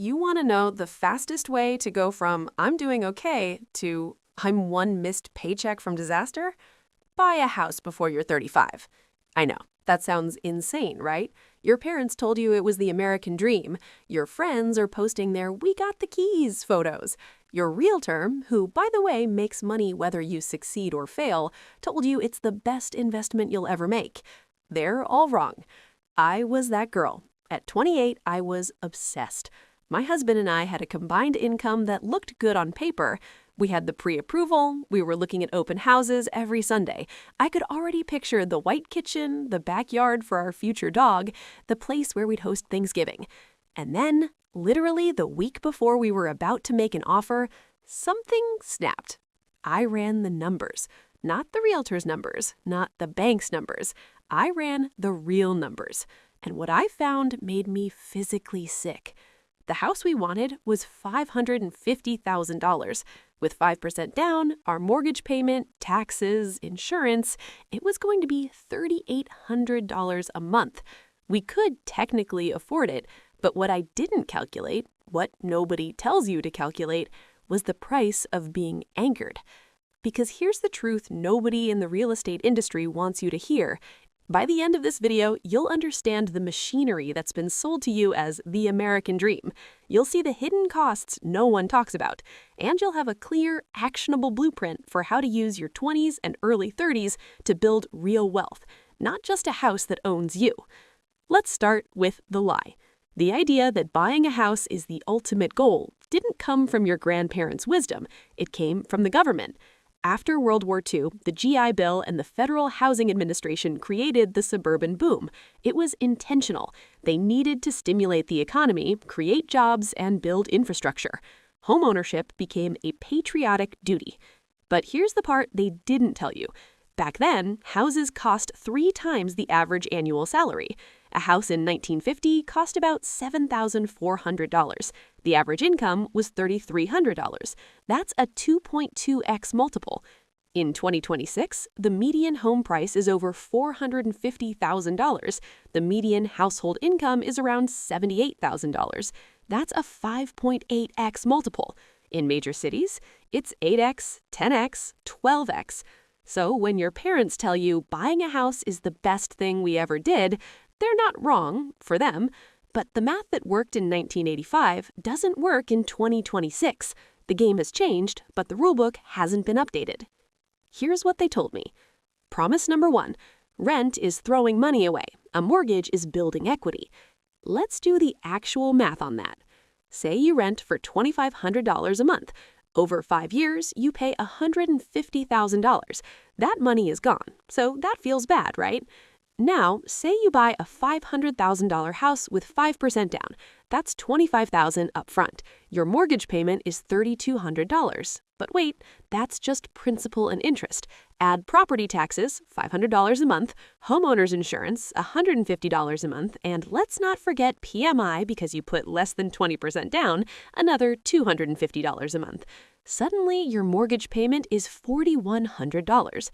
you want to know the fastest way to go from I'm doing okay to I'm one missed paycheck from disaster? Buy a house before you're 35. I know, that sounds insane, right? Your parents told you it was the American dream. Your friends are posting their "we got the keys" photos. Your realtor, who, by the way, makes money whether you succeed or fail, told you it's the best investment you'll ever make. They're all wrong. I was that girl. At 28, I was obsessed. My husband and I had a combined income that looked good on paper. We had the pre-approval, we were looking at open houses every Sunday. I could already picture the white kitchen, the backyard for our future dog, the place where we'd host Thanksgiving. And then, literally the week before we were about to make an offer, something snapped. I ran the numbers. Not the realtor's numbers, not the bank's numbers. I ran the real numbers. And what I found made me physically sick. The house we wanted was $550,000. With 5% down, our mortgage payment, taxes, insurance, it was going to be $3,800 a month. We could technically afford it, but what I didn't calculate, what nobody tells you to calculate, was the price of being anchored. Because here's the truth nobody in the real estate industry wants you to hear. By the end of this video, you'll understand the machinery that's been sold to you as the American dream. You'll see the hidden costs no one talks about, and you'll have a clear, actionable blueprint for how to use your 20s and early 30s to build real wealth, not just a house that owns you. Let's start with the lie. The idea that buying a house is the ultimate goal didn't come from your grandparents' wisdom. It came from the government. After World War II, the GI Bill and the Federal Housing Administration created the suburban boom. It was intentional. They needed to stimulate the economy, create jobs, and build infrastructure. Homeownership became a patriotic duty. But here's the part they didn't tell you. Back then, houses cost 3 times the average annual salary. A house in 1950 cost about $7,400. The average income was $3,300. That's a 2.2x multiple. In 2026, the median home price is over $450,000. The median household income is around $78,000. That's a 5.8x multiple. In major cities, it's 8x, 10x, 12x. So when your parents tell you buying a house is the best thing we ever did, they're not wrong, for them, but the math that worked in 1985 doesn't work in 2026. The game has changed, but the rulebook hasn't been updated. Here's what they told me. Promise number 1, rent is throwing money away. A mortgage is building equity. Let's do the actual math on that. Say you rent for $2,500 a month. Over 5 years, you pay $150,000. That money is gone, so that feels bad, right? Now, say you buy a $500,000 house with 5% down. That's $25,000 up front. Your mortgage payment is $3,200. But wait, that's just principal and interest. Add property taxes, $500 a month, homeowner's insurance, $150 a month, and let's not forget PMI because you put less than 20% down, another $250 a month. Suddenly, your mortgage payment is $4,100.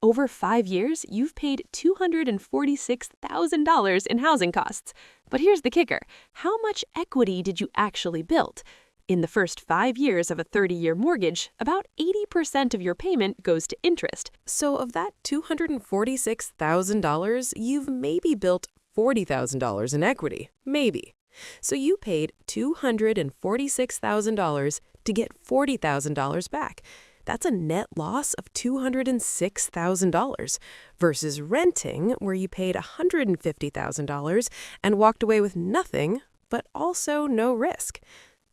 Over 5 years, you've paid $246,000 in housing costs. But here's the kicker. How much equity did you actually build? In the first 5 years of a 30-year mortgage, about 80% of your payment goes to interest. So of that $246,000, you've maybe built $40,000 in equity. Maybe. So you paid $246,000 to get $40,000 back. That's a net loss of $206,000 versus renting, where you paid $150,000 and walked away with nothing, but also no risk.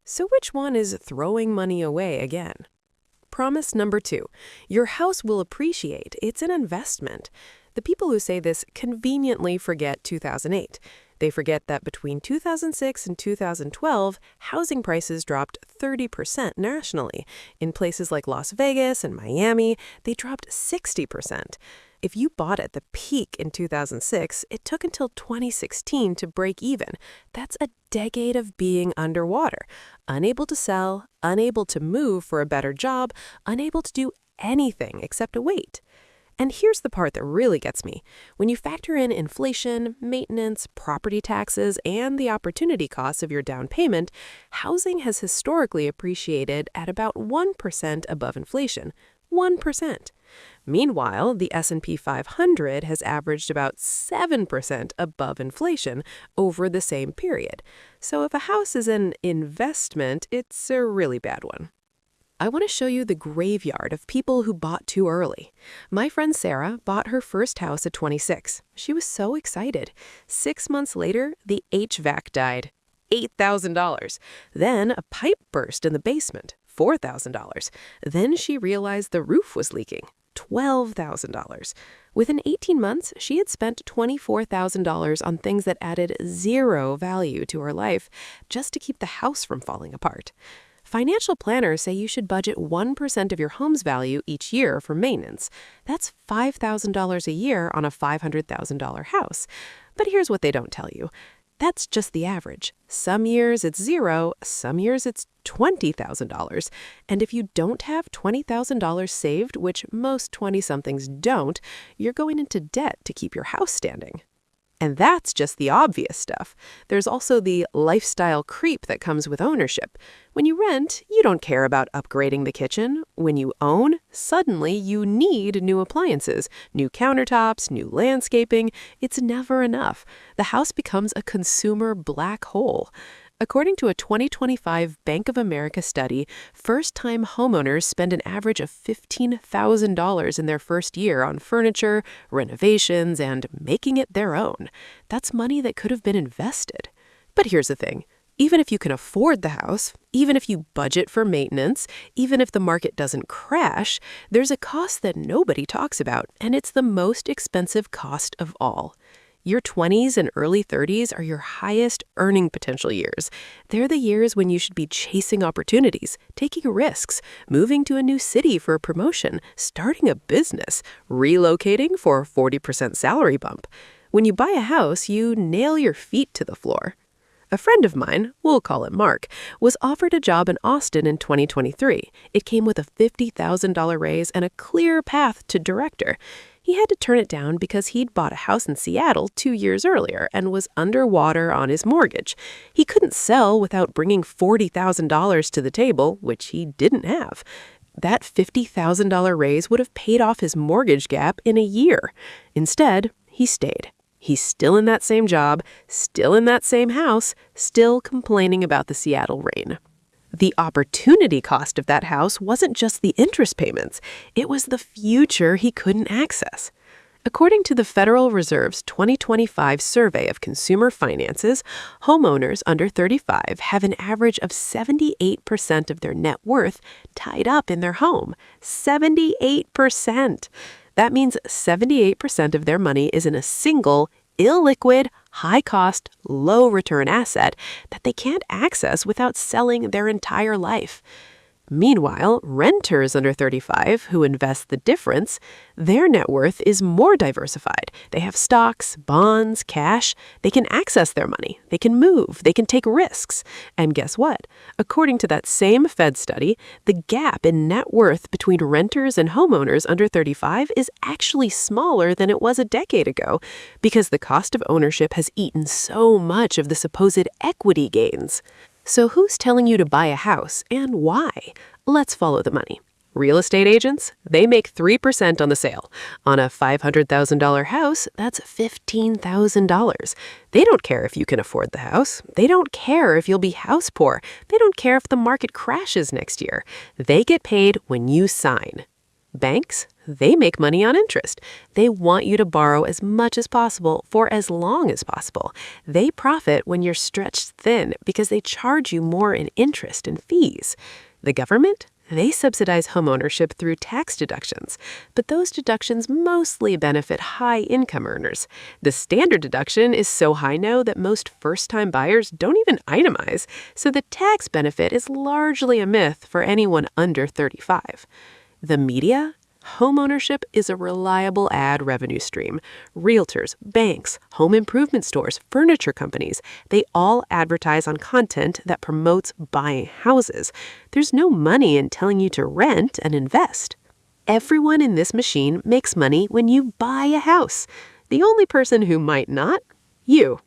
So which one is throwing money away again? Promise number 2, your house will appreciate. It's an investment. The people who say this conveniently forget 2008. They forget that between 2006 and 2012, housing prices dropped 30% nationally. In places like Las Vegas and Miami, they dropped 60%. If you bought at the peak in 2006, it took until 2016 to break even. That's a decade of being underwater, unable to sell, unable to move for a better job, unable to do anything except to wait. And here's the part that really gets me. When you factor in inflation, maintenance, property taxes, and the opportunity costs of your down payment, housing has historically appreciated at about 1% above inflation. 1%. Meanwhile, the S&P 500 has averaged about 7% above inflation over the same period. So if a house is an investment, it's a really bad one. I want to show you the graveyard of people who bought too early. My friend Sarah bought her first house at 26. She was so excited. 6 months later, the HVAC died. $8,000. Then a pipe burst in the basement. $4,000. Then she realized the roof was leaking. $12,000. Within 18 months, she had spent $24,000 on things that added zero value to her life just to keep the house from falling apart. Financial planners say you should budget 1% of your home's value each year for maintenance. That's $5,000 a year on a $500,000 house. But here's what they don't tell you. That's just the average. Some years it's zero, some years it's $20,000. And if you don't have $20,000 saved, which most 20-somethings don't, you're going into debt to keep your house standing. And that's just the obvious stuff. There's also the lifestyle creep that comes with ownership. When you rent, you don't care about upgrading the kitchen. When you own, suddenly you need new appliances, new countertops, new landscaping. It's never enough. The house becomes a consumer black hole. According to a 2025 Bank of America study, first-time homeowners spend an average of $15,000 in their first year on furniture, renovations, and making it their own. That's money that could have been invested. But here's the thing. Even if you can afford the house, even if you budget for maintenance, even if the market doesn't crash, there's a cost that nobody talks about, and it's the most expensive cost of all. Your 20s and early 30s are your highest earning potential years. They're the years when you should be chasing opportunities, taking risks, moving to a new city for a promotion, starting a business, relocating for a 40% salary bump. When you buy a house, you nail your feet to the floor. A friend of mine, we'll call him Mark, was offered a job in Austin in 2023. It came with a $50,000 raise and a clear path to director. He had to turn it down because he'd bought a house in Seattle 2 years earlier and was underwater on his mortgage. He couldn't sell without bringing $40,000 to the table, which he didn't have. That $50,000 raise would have paid off his mortgage gap in a year. Instead, he stayed. He's still in that same job, still in that same house, still complaining about the Seattle rain. The opportunity cost of that house wasn't just the interest payments. It was the future he couldn't access. According to the Federal Reserve's 2025 survey of consumer finances, homeowners under 35 have an average of 78% of their net worth tied up in their home. 78%! That means 78% of their money is in a single, illiquid, high-cost, low-return asset that they can't access without selling their entire life. Meanwhile, renters under 35 who invest the difference, their net worth is more diversified. They have stocks, bonds, cash. They can access their money. They can move. They can take risks. And guess what? According to that same Fed study, the gap in net worth between renters and homeowners under 35 is actually smaller than it was a decade ago because the cost of ownership has eaten so much of the supposed equity gains. So who's telling you to buy a house and why? Let's follow the money. Real estate agents, they make 3% on the sale. On a $500,000 house, that's $15,000. They don't care if you can afford the house. They don't care if you'll be house poor. They don't care if the market crashes next year. They get paid when you sign. Banks, they make money on interest. They want you to borrow as much as possible for as long as possible. They profit when you're stretched thin because they charge you more in interest and fees. The government, they subsidize homeownership through tax deductions, but those deductions mostly benefit high-income earners. The standard deduction is so high now that most first-time buyers don't even itemize, so the tax benefit is largely a myth for anyone under 35. The media? Homeownership is a reliable ad revenue stream. Realtors, banks, home improvement stores, furniture companies, they all advertise on content that promotes buying houses. There's no money in telling you to rent and invest. Everyone in this machine makes money when you buy a house. The only person who might not? You.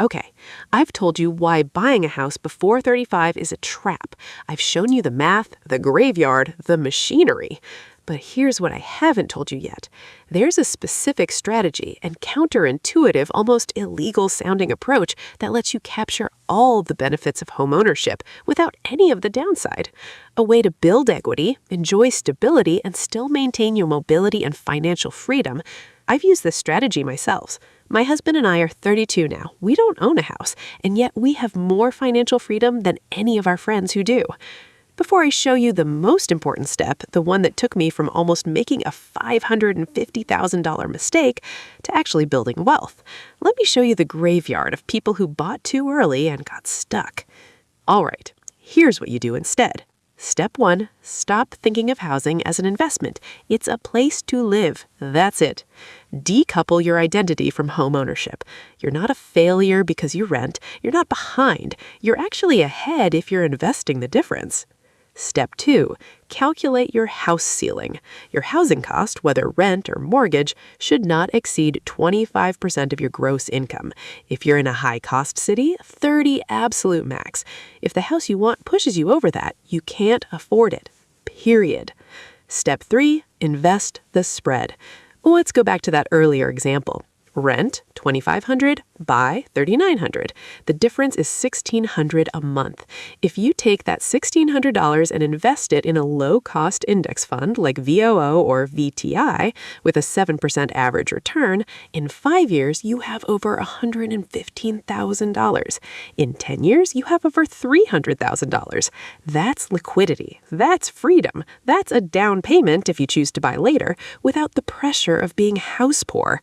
Okay, I've told you why buying a house before 35 is a trap. I've shown you the math, the graveyard, the machinery. But here's what I haven't told you yet. There's a specific strategy and counterintuitive, almost illegal-sounding approach that lets you capture all the benefits of homeownership without any of the downside. A way to build equity, enjoy stability, and still maintain your mobility and financial freedom. I've used this strategy myself. My husband and I are 32 now. We don't own a house, and yet we have more financial freedom than any of our friends who do. Before I show you the most important step, the one that took me from almost making a $550,000 mistake to actually building wealth, let me show you the graveyard of people who bought too early and got stuck. All right, here's what you do instead. Step 1, stop thinking of housing as an investment. It's a place to live. That's it. Decouple your identity from home ownership. You're not a failure because you rent. You're not behind. You're actually ahead if you're investing the difference. Step 2, calculate your house ceiling. Your housing cost, whether rent or mortgage, should not exceed 25% of your gross income. If you're in a high-cost city, 30 absolute max. If the house you want pushes you over that, you can't afford it. Period. Step 3, invest the spread. Let's go back to that earlier example. Rent, $2,500, buy, $3,900. The difference is $1,600 a month. If you take that $1,600 and invest it in a low-cost index fund like VOO or VTI with a 7% average return, in 5 years you have over $115,000. In 10 years you have over $300,000. That's liquidity. That's freedom. That's a down payment if you choose to buy later without the pressure of being house poor.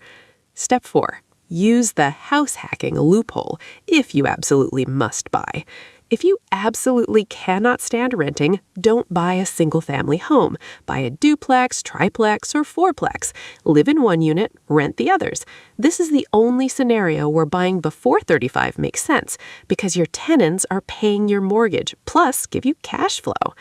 Step 4, use the house hacking loophole if you absolutely must buy. If you absolutely cannot stand renting, don't buy a single-family home. Buy a duplex, triplex, or fourplex. Live in one unit, rent the others. This is the only scenario where buying before 35 makes sense because your tenants are paying your mortgage, plus give you cash flow.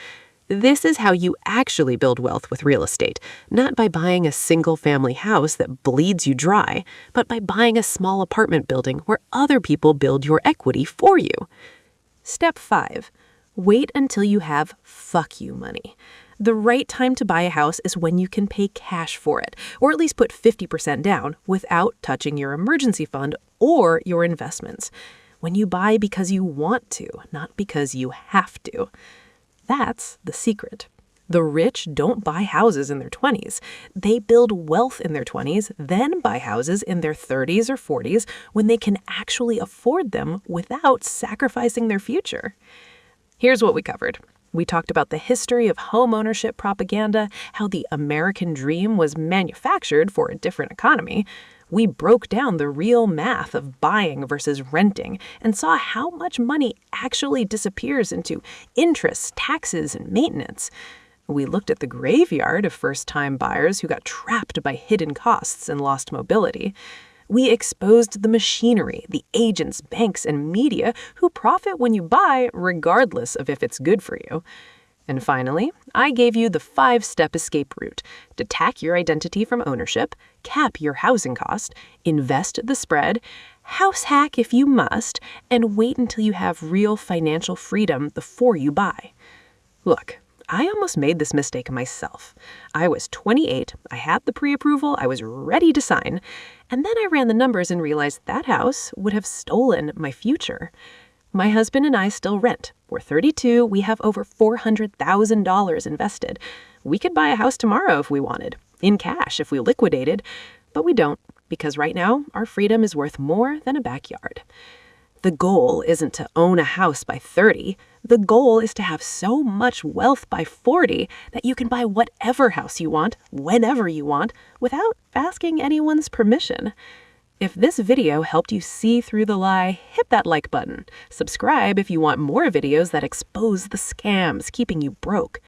This is how you actually build wealth with real estate, not by buying a single-family house that bleeds you dry, but by buying a small apartment building where other people build your equity for you. Step 5. Wait until you have fuck you money. The right time to buy a house is when you can pay cash for it, or at least put 50% down without touching your emergency fund or your investments. When you buy because you want to, not because you have to. That's the secret. The rich don't buy houses in their 20s. They build wealth in their 20s, then buy houses in their 30s or 40s when they can actually afford them without sacrificing their future. Here's what we covered. We talked about the history of home ownership propaganda, how the American dream was manufactured for a different economy. We broke down the real math of buying versus renting and saw how much money actually disappears into interest, taxes, and maintenance. We looked at the graveyard of first-time buyers who got trapped by hidden costs and lost mobility. We exposed the machinery, the agents, banks, and media who profit when you buy regardless of if it's good for you. And finally, I gave you the 5-step escape route: detach your identity from ownership, cap your housing cost, invest the spread, house hack if you must, and wait until you have real financial freedom before you buy. Look, I almost made this mistake myself. I was 28, I had the pre-approval, I was ready to sign, and then I ran the numbers and realized that house would have stolen my future. My husband and I still rent. We're 32, we have over $400,000 invested. We could buy a house tomorrow if we wanted, in cash if we liquidated, but we don't, because right now our freedom is worth more than a backyard. The goal isn't to own a house by 30. The goal is to have so much wealth by 40 that you can buy whatever house you want, whenever you want, without asking anyone's permission. If this video helped you see through the lie, hit that like button. Subscribe if you want more videos that expose the scams keeping you broke.